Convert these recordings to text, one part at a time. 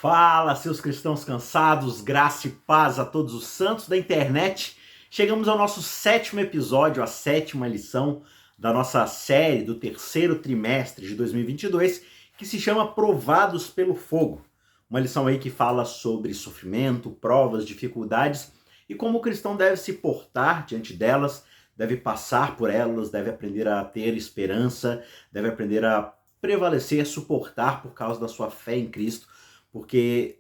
Fala, seus cristãos cansados, graça e paz a todos os santos da internet. Chegamos ao nosso 7º episódio, a 7ª lição da nossa série do terceiro trimestre de 2022, que se chama Provados pelo Fogo. Uma lição aí que fala sobre sofrimento, provas, dificuldades e como o cristão deve se portar diante delas, deve passar por elas, deve aprender a ter esperança, deve aprender a prevalecer, suportar por causa da sua fé em Cristo. Porque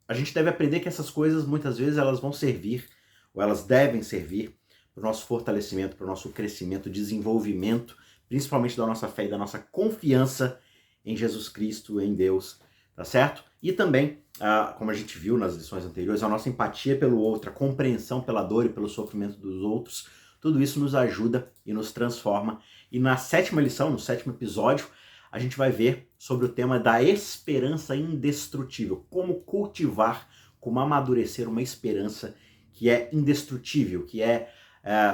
a gente deve aprender que essas coisas, muitas vezes, elas vão servir, ou elas devem servir, para o nosso fortalecimento, para o nosso crescimento, desenvolvimento, principalmente da nossa fé e da nossa confiança em Jesus Cristo, em Deus, tá certo? E também, como a gente viu nas lições anteriores, a nossa empatia pelo outro, a compreensão pela dor e pelo sofrimento dos outros, tudo isso nos ajuda e nos transforma. E na 7ª lição, no 7º episódio, a gente vai ver sobre o tema da esperança indestrutível. Como cultivar, como amadurecer uma esperança que é indestrutível, que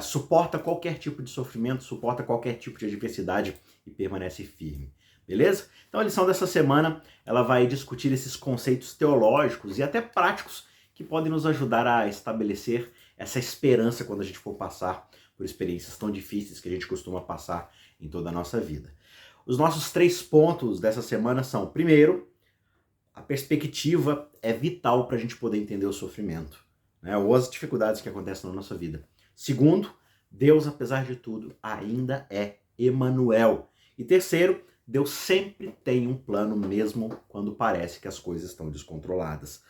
suporta qualquer tipo de sofrimento, suporta qualquer tipo de adversidade e permanece firme. Beleza? Então a lição dessa semana, ela vai discutir esses conceitos teológicos e até práticos que podem nos ajudar a estabelecer essa esperança quando a gente for passar por experiências tão difíceis que a gente costuma passar em toda a nossa vida. Os nossos 3 pontos dessa semana são: primeiro, a perspectiva é vital para a gente poder entender o sofrimento, né, ou as dificuldades que acontecem na nossa vida. Segundo, Deus, apesar de tudo, ainda é Emanuel. E terceiro, Deus sempre tem um plano mesmo quando parece que as coisas estão descontroladas.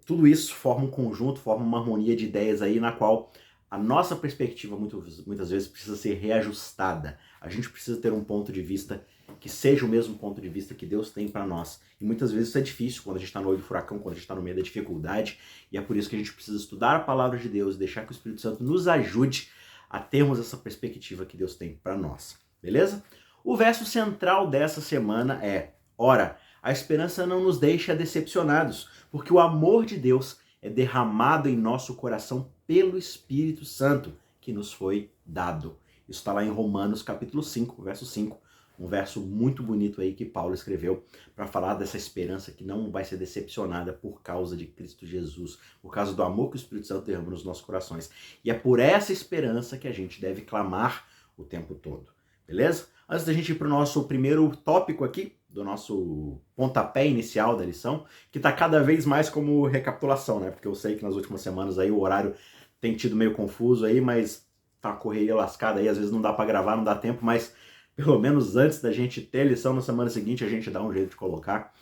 Tudo isso forma um conjunto, forma uma harmonia de ideias aí na qual a nossa perspectiva muitas vezes precisa ser reajustada. A gente precisa ter um ponto de vista que seja o mesmo ponto de vista que Deus tem para nós. E muitas vezes isso é difícil quando a gente está no olho do furacão, quando a gente está no meio da dificuldade. E é por isso que a gente precisa estudar a palavra de Deus e deixar que o Espírito Santo nos ajude a termos essa perspectiva que Deus tem para nós. Beleza? O verso central dessa semana é: ora, a esperança não nos deixa decepcionados, porque o amor de Deus é derramado em nosso coração pelo Espírito Santo que nos foi dado. Isso está lá em Romanos capítulo 5, verso 5, um verso muito bonito aí que Paulo escreveu para falar dessa esperança que não vai ser decepcionada por causa de Cristo Jesus, por causa do amor que o Espírito Santo derrama nos nossos corações. E é por essa esperança que a gente deve clamar o tempo todo, beleza? Antes da gente ir para o nosso primeiro tópico aqui, do nosso pontapé inicial da lição, que está cada vez mais como recapitulação, né? Porque eu sei que nas últimas semanas aí o horário tem tido meio confuso aí, mas tá uma correria lascada aí, às vezes não dá para gravar, não dá tempo, mas pelo menos antes da gente ter a lição na semana seguinte, a gente dá um jeito de colocar.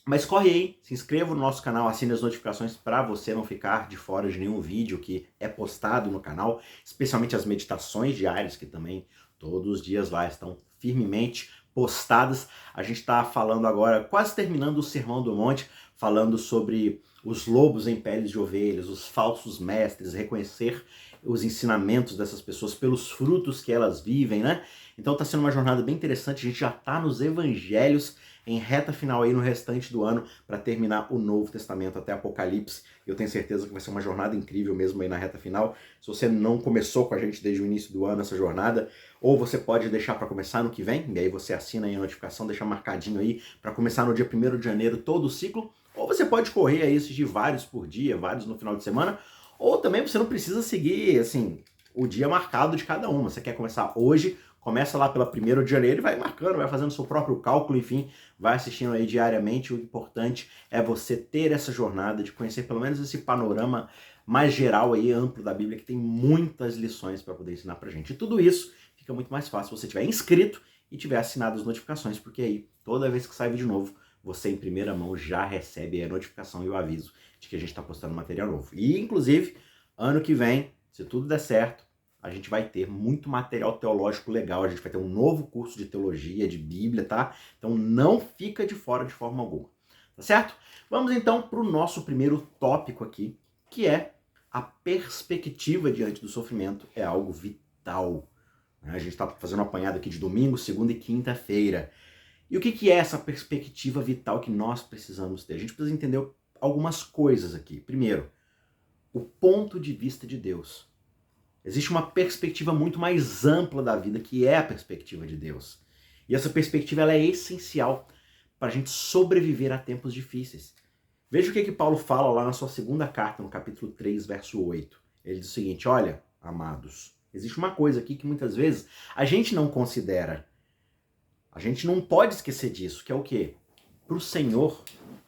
Mas corre aí, se inscreva no nosso canal, assine as notificações para você não ficar de fora de nenhum vídeo que é postado no canal, especialmente as meditações diárias, que também todos os dias lá estão firmemente postadas. A gente está falando agora, quase terminando o Sermão do Monte, falando sobre os lobos em peles de ovelhas, os falsos mestres, reconhecer os ensinamentos dessas pessoas pelos frutos que elas vivem, né? Então está sendo uma jornada bem interessante, a gente já está nos evangelhos em reta final aí no restante do ano para terminar o Novo Testamento até Apocalipse. Eu tenho certeza que vai ser uma jornada incrível mesmo aí na reta final. Se você não começou com a gente desde o início do ano essa jornada, ou você pode deixar para começar no que vem, e aí você assina aí a notificação, deixa marcadinho aí para começar no dia 1º de janeiro todo o ciclo, ou você pode correr aí assistir vários por dia, vários no final de semana, ou também você não precisa seguir assim o dia marcado de cada uma. Você quer começar hoje, começa lá pela 1º de janeiro e vai marcando, vai fazendo seu próprio cálculo, enfim, vai assistindo aí diariamente. O importante é você ter essa jornada de conhecer pelo menos esse panorama mais geral aí, amplo da Bíblia, que tem muitas lições para poder ensinar pra gente. E tudo isso fica muito mais fácil se você tiver inscrito e tiver assinado as notificações, porque aí toda vez que sai vídeo novo, você em primeira mão já recebe a notificação e o aviso de que a gente está postando material novo. E inclusive, ano que vem, se tudo der certo, a gente vai ter muito material teológico legal, a gente vai ter um novo curso de teologia, de Bíblia, tá? Então não fica de fora de forma alguma, tá certo? Vamos então para o nosso primeiro tópico aqui, que é a perspectiva diante do sofrimento é algo vital. A gente está fazendo um apanhado aqui de domingo, segunda e quinta-feira. E o que é essa perspectiva vital que nós precisamos ter? A gente precisa entender algumas coisas aqui. Primeiro, o ponto de vista de Deus. Existe uma perspectiva muito mais ampla da vida, que é a perspectiva de Deus. E essa perspectiva ela é essencial para a gente sobreviver a tempos difíceis. Veja o que Paulo fala lá na sua segunda carta, no capítulo 3, verso 8. Ele diz o seguinte: olha, amados, existe uma coisa aqui que muitas vezes a gente não considera. A gente não pode esquecer disso, que é o quê? Para o Senhor,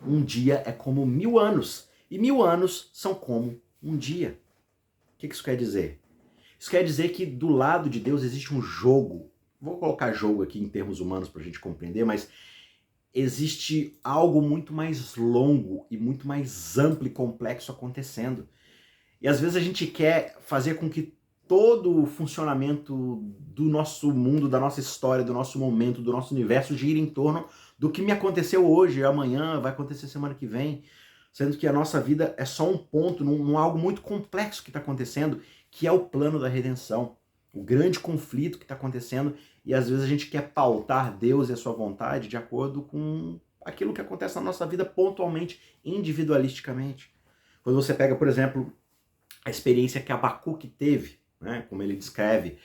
um dia é como 1000 anos, e 1000 anos são como um dia. O que isso quer dizer? Isso quer dizer que do lado de Deus existe um jogo. Vou colocar jogo aqui em termos humanos para a gente compreender, mas existe algo muito mais longo e muito mais amplo e complexo acontecendo. E às vezes a gente quer fazer com que todo o funcionamento do nosso mundo, da nossa história, do nosso momento, do nosso universo gire em torno do que me aconteceu hoje, amanhã, vai acontecer semana que vem, sendo que a nossa vida é só um ponto, num algo muito complexo que está acontecendo, que é o plano da redenção, o grande conflito que está acontecendo, e às vezes a gente quer pautar Deus e a sua vontade de acordo com aquilo que acontece na nossa vida pontualmente, individualisticamente. Quando você pega, por exemplo, a experiência que Abacuque teve, né, como ele descreve,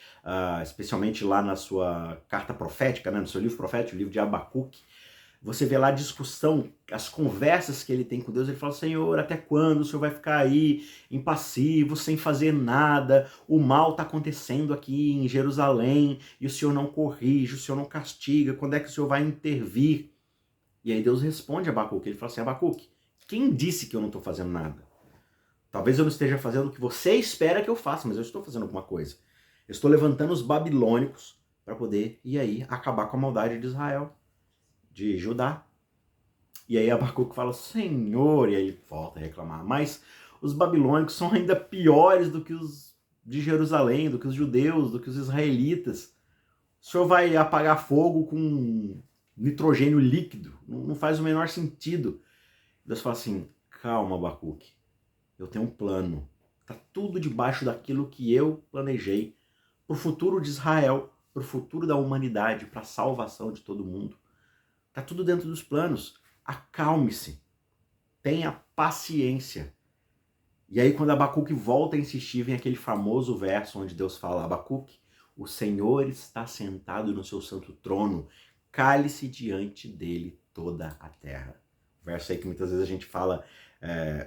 especialmente lá na sua carta profética, né, no seu livro profético, o livro de Abacuque, você vê lá a discussão, as conversas que ele tem com Deus. Ele fala: Senhor, até quando o Senhor vai ficar aí impassivo, sem fazer nada? O mal está acontecendo aqui em Jerusalém e o Senhor não corrige, o Senhor não castiga. Quando é que o Senhor vai intervir? E aí Deus responde a Abacuque. Ele fala assim: Abacuque, quem disse que eu não estou fazendo nada? Talvez eu não esteja fazendo o que você espera que eu faça, mas eu estou fazendo alguma coisa. Eu estou levantando os babilônicos para poder, e aí, acabar com a maldade de Israel, de Judá. E aí Abacuque fala: Senhor, e aí volta a reclamar, mas os babilônicos são ainda piores do que os de Jerusalém, do que os judeus, do que os israelitas. O Senhor vai apagar fogo com nitrogênio líquido? Não faz o menor sentido. Deus fala assim: calma, Abacuque, eu tenho um plano. Está tudo debaixo daquilo que eu planejei para o futuro de Israel, para o futuro da humanidade, para a salvação de todo mundo. Está tudo dentro dos planos. Acalme-se. Tenha paciência. E aí quando Abacuque volta a insistir, vem aquele famoso verso onde Deus fala: Abacuque, o Senhor está sentado no seu santo trono, cale-se diante dele toda a terra. Verso aí que muitas vezes a gente fala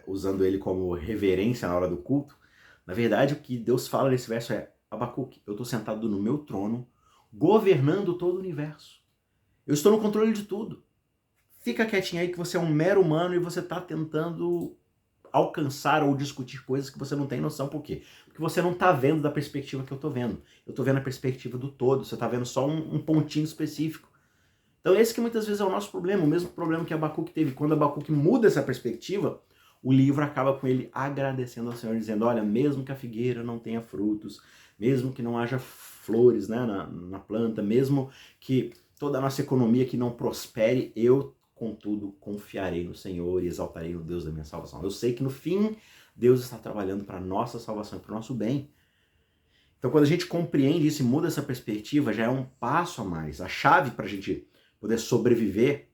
usando ele como reverência na hora do culto. Na verdade, o que Deus fala nesse verso é: Abacuque, eu estou sentado no meu trono, governando todo o universo. Eu estou no controle de tudo. Fica quietinho aí que você é um mero humano e você está tentando alcançar ou discutir coisas que você não tem noção. Por quê? Porque você não está vendo da perspectiva que eu estou vendo. Eu estou vendo a perspectiva do todo, você está vendo só um pontinho específico. Então esse que muitas vezes é o nosso problema, o mesmo problema que Abacuque teve. Quando Abacuque muda essa perspectiva, o livro acaba com ele agradecendo ao Senhor, dizendo: olha, mesmo que a figueira não tenha frutos, mesmo que não haja flores, né, na planta, mesmo que toda a nossa economia que não prospere, eu, contudo, confiarei no Senhor e exaltarei o Deus da minha salvação. Eu sei que no fim, Deus está trabalhando para a nossa salvação e para o nosso bem. Então quando a gente compreende isso e muda essa perspectiva, já é um passo a mais. A chave para a gente poder sobreviver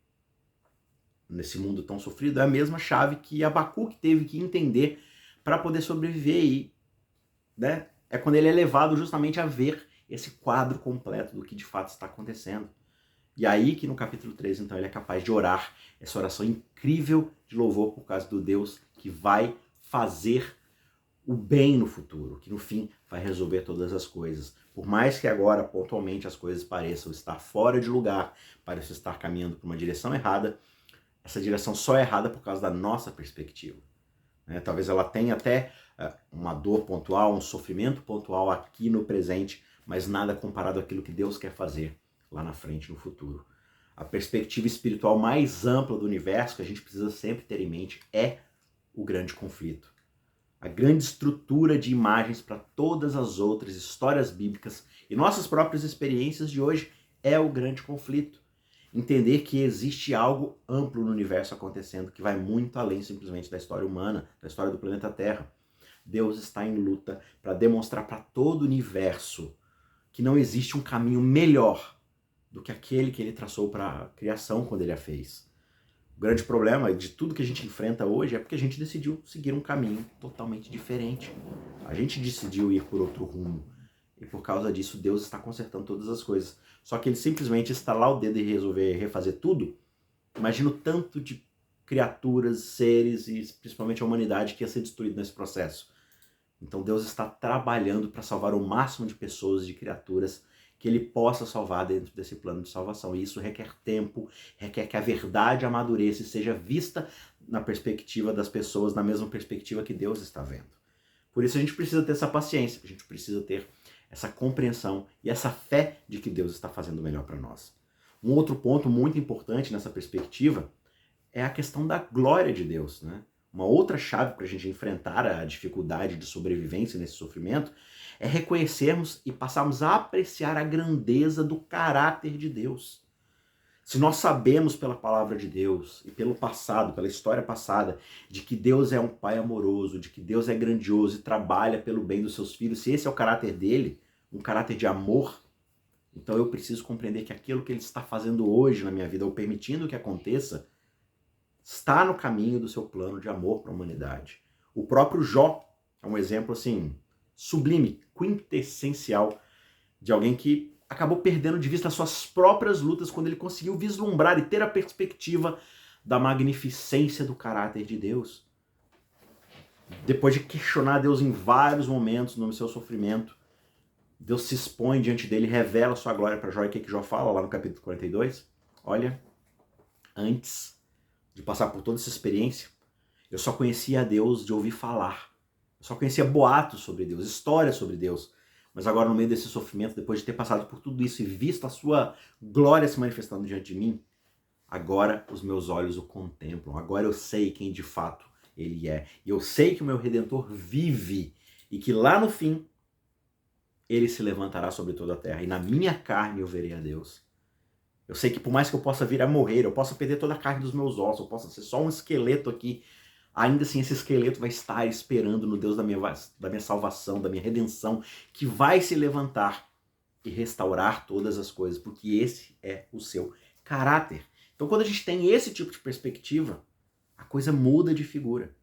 nesse mundo tão sofrido é a mesma chave que Abacuque teve que entender para poder sobreviver. E, né, é quando ele é levado justamente a ver esse quadro completo do que de fato está acontecendo. E aí que no capítulo 3, então, ele é capaz de orar essa oração incrível de louvor por causa do Deus que vai fazer o bem no futuro, que no fim vai resolver todas as coisas. Por mais que agora, pontualmente, as coisas pareçam estar fora de lugar, pareçam estar caminhando para uma direção errada, essa direção só é errada por causa da nossa perspectiva. Talvez ela tenha até uma dor pontual, um sofrimento pontual aqui no presente, mas nada comparado àquilo que Deus quer fazer lá na frente, no futuro. A perspectiva espiritual mais ampla do universo que a gente precisa sempre ter em mente é o grande conflito. A grande estrutura de imagens para todas as outras histórias bíblicas e nossas próprias experiências de hoje é o grande conflito. Entender que existe algo amplo no universo acontecendo que vai muito além simplesmente da história humana, da história do planeta Terra. Deus está em luta para demonstrar para todo o universo que não existe um caminho melhor do que aquele que ele traçou para a criação quando ele a fez. O grande problema de tudo que a gente enfrenta hoje é porque a gente decidiu seguir um caminho totalmente diferente. A gente decidiu ir por outro rumo. E por causa disso, Deus está consertando todas as coisas. Só que ele simplesmente estalar o dedo e resolver refazer tudo, Imagino tanto de criaturas, seres e principalmente a humanidade que ia ser destruído nesse processo. Então Deus está trabalhando para salvar o máximo de pessoas, de criaturas, que Ele possa salvar dentro desse plano de salvação. E isso requer tempo, requer que a verdade amadureça e seja vista na perspectiva das pessoas, na mesma perspectiva que Deus está vendo. Por isso a gente precisa ter essa paciência, a gente precisa ter essa compreensão e essa fé de que Deus está fazendo o melhor para nós. Um outro ponto muito importante nessa perspectiva é a questão da glória de Deus, né? Uma outra chave para a gente enfrentar a dificuldade de sobrevivência nesse sofrimento é reconhecermos e passarmos a apreciar a grandeza do caráter de Deus. Se nós sabemos pela palavra de Deus e pelo passado, pela história passada, de que Deus é um pai amoroso, de que Deus é grandioso e trabalha pelo bem dos seus filhos, se esse é o caráter dele, um caráter de amor, então eu preciso compreender que aquilo que ele está fazendo hoje na minha vida, ou permitindo que aconteça, está no caminho do seu plano de amor para a humanidade. O próprio Jó é um exemplo assim sublime, quintessencial de alguém que acabou perdendo de vista as suas próprias lutas quando ele conseguiu vislumbrar e ter a perspectiva da magnificência do caráter de Deus. Depois de questionar Deus em vários momentos no seu sofrimento, Deus se expõe diante dele, revela sua glória para Jó. E o que Jó fala lá no capítulo 42? Olha, antes de passar por toda essa experiência, eu só conhecia a Deus de ouvir falar. Eu só conhecia boatos sobre Deus, histórias sobre Deus. Mas agora, no meio desse sofrimento, depois de ter passado por tudo isso e visto a sua glória se manifestando diante de mim, agora os meus olhos o contemplam. Agora eu sei quem de fato ele é. E eu sei que o meu Redentor vive e que lá no fim ele se levantará sobre toda a terra. E na minha carne eu verei a Deus. Eu sei que por mais que eu possa vir a morrer, eu possa perder toda a carne dos meus ossos, eu possa ser só um esqueleto aqui, ainda assim esse esqueleto vai estar esperando no Deus da minha salvação, da minha redenção, que vai se levantar e restaurar todas as coisas, porque esse é o seu caráter. Então quando a gente tem esse tipo de perspectiva, a coisa muda de figura.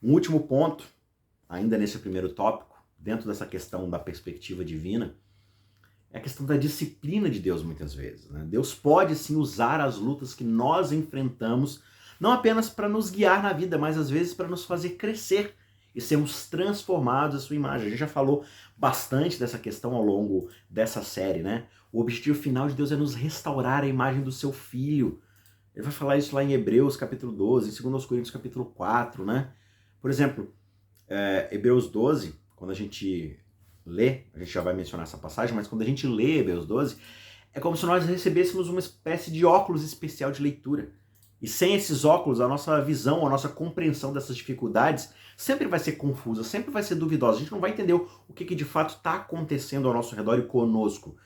Um último ponto, ainda nesse primeiro tópico, dentro dessa questão da perspectiva divina, é a questão da disciplina de Deus muitas vezes, né? Deus pode sim usar as lutas que nós enfrentamos, não apenas para nos guiar na vida, mas às vezes para nos fazer crescer e sermos transformados à sua imagem. A gente já falou bastante dessa questão ao longo dessa série, né? O objetivo final de Deus é nos restaurar a imagem do seu Filho. Ele vai falar isso lá em Hebreus capítulo 12, em 2 Coríntios capítulo 4, né? Por exemplo, Hebreus 12, quando a gente lê, a gente já vai mencionar essa passagem, mas quando a gente lê Hebreus 12, é como se nós recebêssemos uma espécie de óculos especial de leitura. E sem esses óculos, a nossa visão, a nossa compreensão dessas dificuldades sempre vai ser confusa, sempre vai ser duvidosa. A gente não vai entender o que de fato está acontecendo ao nosso redor e conosco.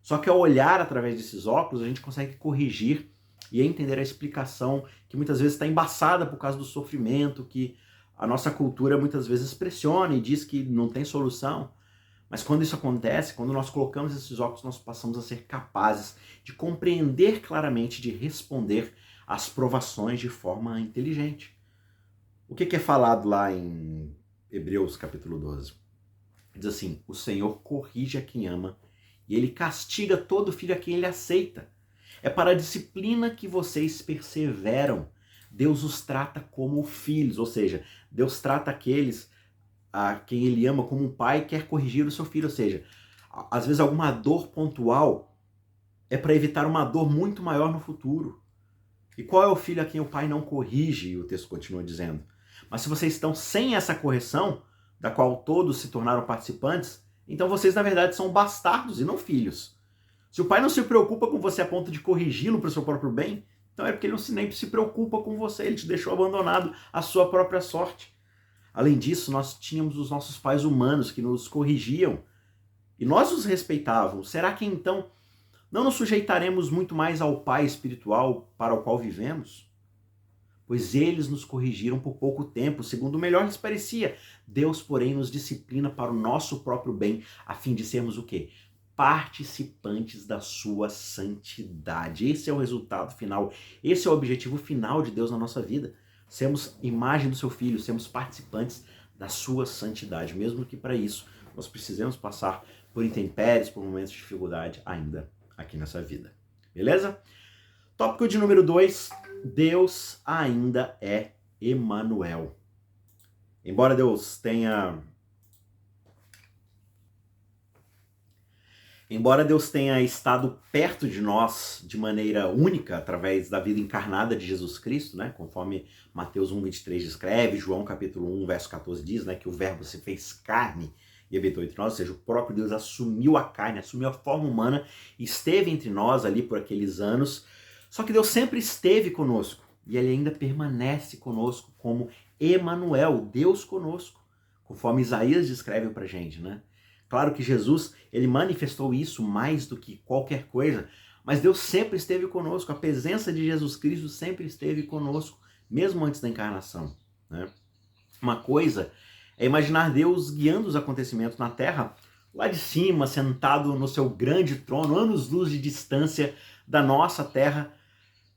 Só que ao olhar através desses óculos, a gente consegue corrigir e entender a explicação que muitas vezes está embaçada por causa do sofrimento, que a nossa cultura muitas vezes pressiona e diz que não tem solução. Mas quando isso acontece, quando nós colocamos esses óculos, nós passamos a ser capazes de compreender claramente, de responder às provações de forma inteligente. O que é falado lá em Hebreus capítulo 12? Diz assim: o Senhor corrige a quem ama e ele castiga todo filho a quem ele aceita. É para a disciplina que vocês perseveram. Deus os trata como filhos, ou seja, Deus trata aqueles a quem ele ama como um pai quer corrigir o seu filho, ou seja, às vezes alguma dor pontual é para evitar uma dor muito maior no futuro. E qual é o filho a quem o pai não corrige? O texto continua dizendo. Mas se vocês estão sem essa correção, da qual todos se tornaram participantes, então vocês na verdade são bastardos e não filhos. Se o pai não se preocupa com você a ponto de corrigi-lo para o seu próprio bem, então é porque ele nem se preocupa com você, ele te deixou abandonado à sua própria sorte. Além disso, nós tínhamos os nossos pais humanos que nos corrigiam e nós os respeitávamos. Será que então não nos sujeitaremos muito mais ao Pai espiritual para o qual vivemos? Pois eles nos corrigiram por pouco tempo, segundo o melhor lhes parecia. Deus, porém, nos disciplina para o nosso próprio bem, a fim de sermos o quê? Participantes da sua santidade. Esse é o resultado final, esse é o objetivo final de Deus na nossa vida. Sermos imagem do seu Filho, sermos participantes da sua santidade, mesmo que para isso nós precisemos passar por intempéries, por momentos de dificuldade ainda aqui nessa vida. Beleza? Tópico de número 2, Deus ainda é Emanuel. Embora Deus tenha estado perto de nós de maneira única através da vida encarnada de Jesus Cristo, né? Conforme Mateus 1:23 descreve, João capítulo 1, verso 14 diz, né, que o verbo se fez carne e habitou entre nós, ou seja, o próprio Deus assumiu a carne, assumiu a forma humana e esteve entre nós ali por aqueles anos. Só que Deus sempre esteve conosco e ele ainda permanece conosco como Emanuel, Deus conosco, conforme Isaías descreve pra gente, né? Claro que Jesus, ele manifestou isso mais do que qualquer coisa, mas Deus sempre esteve conosco, a presença de Jesus Cristo sempre esteve conosco, mesmo antes da encarnação, né? Uma coisa é imaginar Deus guiando os acontecimentos na Terra, lá de cima, sentado no seu grande trono, anos-luz de distância da nossa Terra.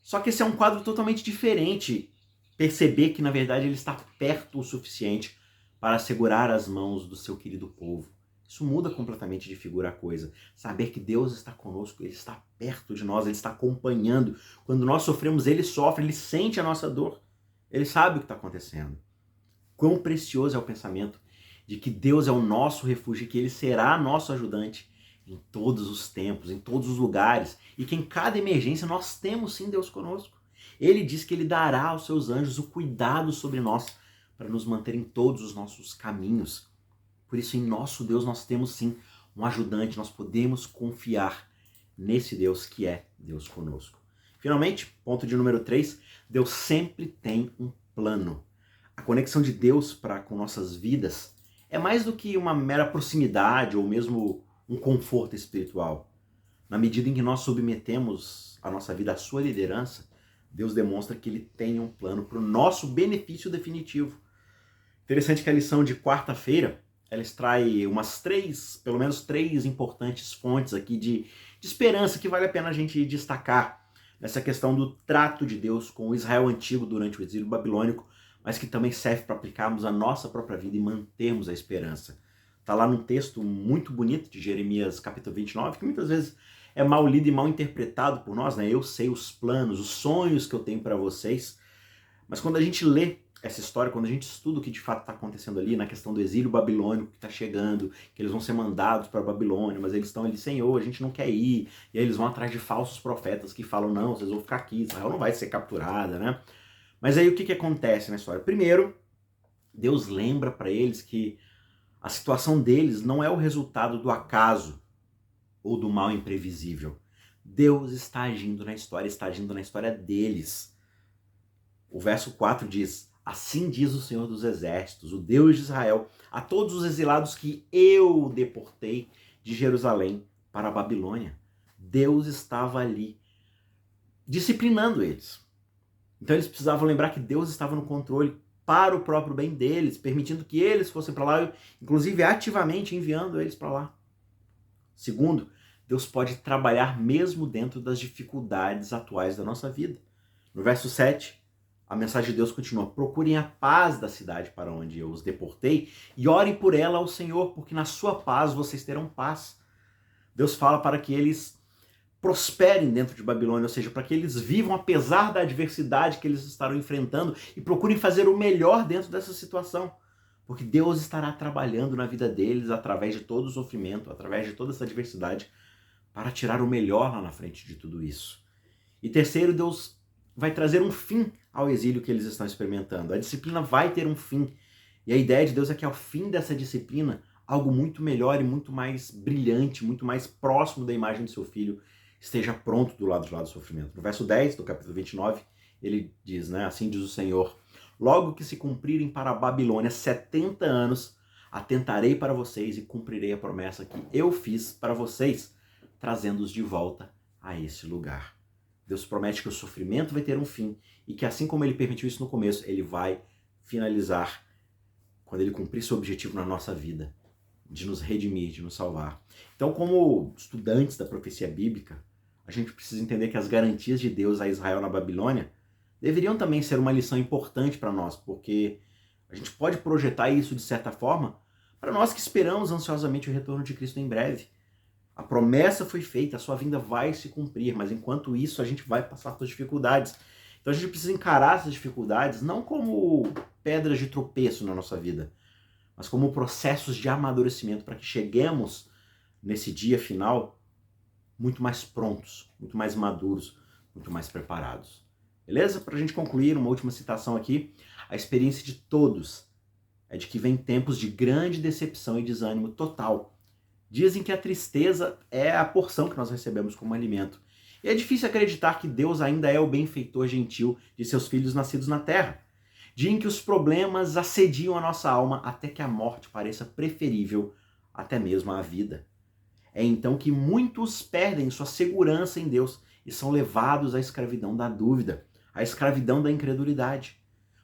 Só que esse é um quadro totalmente diferente. Perceber que, na verdade, ele está perto o suficiente para segurar as mãos do seu querido povo. Isso muda completamente de figura a coisa. Saber que Deus está conosco, Ele está perto de nós, Ele está acompanhando. Quando nós sofremos, Ele sofre, Ele sente a nossa dor. Ele sabe o que está acontecendo. Quão precioso é o pensamento de que Deus é o nosso refúgio e que Ele será nosso ajudante em todos os tempos, em todos os lugares, e que em cada emergência nós temos sim Deus conosco. Ele diz que Ele dará aos seus anjos o cuidado sobre nós para nos manter em todos os nossos caminhos. Por isso, em nosso Deus, nós temos sim um ajudante, nós podemos confiar nesse Deus que é Deus conosco. Finalmente, ponto de número 3, Deus sempre tem um plano. A conexão de Deus com nossas vidas é mais do que uma mera proximidade ou mesmo um conforto espiritual. Na medida em que nós submetemos a nossa vida à sua liderança, Deus demonstra que Ele tem um plano para o nosso benefício definitivo. Interessante que a lição de quarta-feira, ela extrai pelo menos três importantes fontes aqui de esperança que vale a pena a gente destacar nessa questão do trato de Deus com o Israel antigo durante o exílio babilônico, mas que também serve para aplicarmos a nossa própria vida e mantermos a esperança. Está lá num texto muito bonito de Jeremias capítulo 29, que muitas vezes é mal lido e mal interpretado por nós, né? Eu sei os planos, os sonhos que eu tenho para vocês, mas quando a gente lê essa história, quando a gente estuda o que de fato está acontecendo ali, na questão do exílio babilônico que está chegando, que eles vão ser mandados para a Babilônia, mas eles estão ali, Senhor, a gente não quer ir, e aí eles vão atrás de falsos profetas que falam, não, vocês vão ficar aqui, Israel não vai ser capturada, né? Mas aí o que acontece na história? Primeiro, Deus lembra para eles que a situação deles não é o resultado do acaso ou do mal imprevisível. Deus está agindo na história deles. O verso 4 diz, assim diz o Senhor dos Exércitos, o Deus de Israel, a todos os exilados que eu deportei de Jerusalém para a Babilônia. Deus estava ali disciplinando eles. Então eles precisavam lembrar que Deus estava no controle para o próprio bem deles, permitindo que eles fossem para lá, inclusive ativamente enviando eles para lá. Segundo, Deus pode trabalhar mesmo dentro das dificuldades atuais da nossa vida. No verso 7, a mensagem de Deus continua, procurem a paz da cidade para onde eu os deportei e orem por ela ao Senhor, porque na sua paz vocês terão paz. Deus fala para que eles prosperem dentro de Babilônia, ou seja, para que eles vivam apesar da adversidade que eles estarão enfrentando e procurem fazer o melhor dentro dessa situação, porque Deus estará trabalhando na vida deles através de todo o sofrimento, através de toda essa adversidade, para tirar o melhor lá na frente de tudo isso. E terceiro, Deus vai trazer um fim ao exílio que eles estão experimentando. A disciplina vai ter um fim. E a ideia de Deus é que ao fim dessa disciplina, algo muito melhor e muito mais brilhante, muito mais próximo da imagem do seu filho, esteja pronto do lado de lá do sofrimento. No verso 10 do capítulo 29, ele diz, né, assim diz o Senhor, logo que se cumprirem para a Babilônia 70 anos, atentarei para vocês e cumprirei a promessa que eu fiz para vocês, trazendo-os de volta a esse lugar. Deus promete que o sofrimento vai ter um fim e que assim como ele permitiu isso no começo, ele vai finalizar quando ele cumprir seu objetivo na nossa vida, de nos redimir, de nos salvar. Então, como estudantes da profecia bíblica, a gente precisa entender que as garantias de Deus a Israel na Babilônia deveriam também ser uma lição importante para nós, porque a gente pode projetar isso de certa forma para nós que esperamos ansiosamente o retorno de Cristo em breve. A promessa foi feita, a sua vinda vai se cumprir, mas enquanto isso a gente vai passar por dificuldades. Então a gente precisa encarar essas dificuldades não como pedras de tropeço na nossa vida, mas como processos de amadurecimento para que cheguemos nesse dia final muito mais prontos, muito mais maduros, muito mais preparados. Beleza? Para a gente concluir, uma última citação aqui. A experiência de todos é de que vem tempos de grande decepção e desânimo total. Dias em que a tristeza é a porção que nós recebemos como alimento. E é difícil acreditar que Deus ainda é o benfeitor gentil de seus filhos nascidos na terra. Dia em que os problemas assediam a nossa alma até que a morte pareça preferível até mesmo à vida. É então que muitos perdem sua segurança em Deus e são levados à escravidão da dúvida, à escravidão da incredulidade.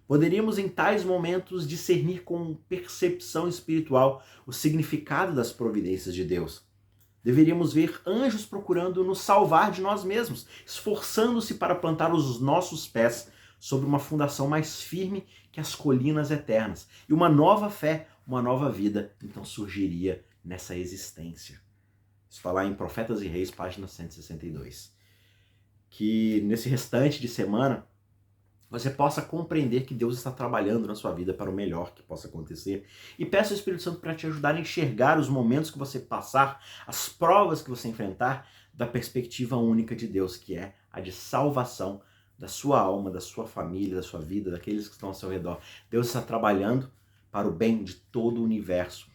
Poderíamos em tais momentos discernir com percepção espiritual o significado das providências de Deus. Deveríamos ver anjos procurando nos salvar de nós mesmos, esforçando-se para plantar os nossos pés sobre uma fundação mais firme que as colinas eternas. E uma nova fé, uma nova vida, então surgiria nessa existência. Isso está lá em Profetas e Reis, página 162. Que nesse restante de semana você possa compreender que Deus está trabalhando na sua vida para o melhor que possa acontecer. E peça ao Espírito Santo para te ajudar a enxergar os momentos que você passar, as provas que você enfrentar, da perspectiva única de Deus, que é a de salvação da sua alma, da sua família, da sua vida, daqueles que estão ao seu redor. Deus está trabalhando para o bem de todo o universo.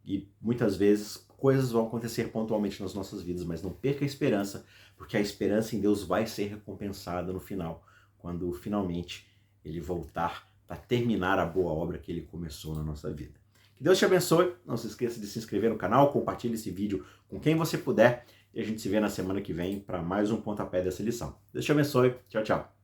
E muitas vezes coisas vão acontecer pontualmente nas nossas vidas, mas não perca a esperança, porque a esperança em Deus vai ser recompensada no final, quando finalmente ele voltar para terminar a boa obra que ele começou na nossa vida. Que Deus te abençoe, não se esqueça de se inscrever no canal, compartilhe esse vídeo com quem você puder e a gente se vê na semana que vem para mais um pontapé dessa lição. Deus te abençoe, tchau, tchau.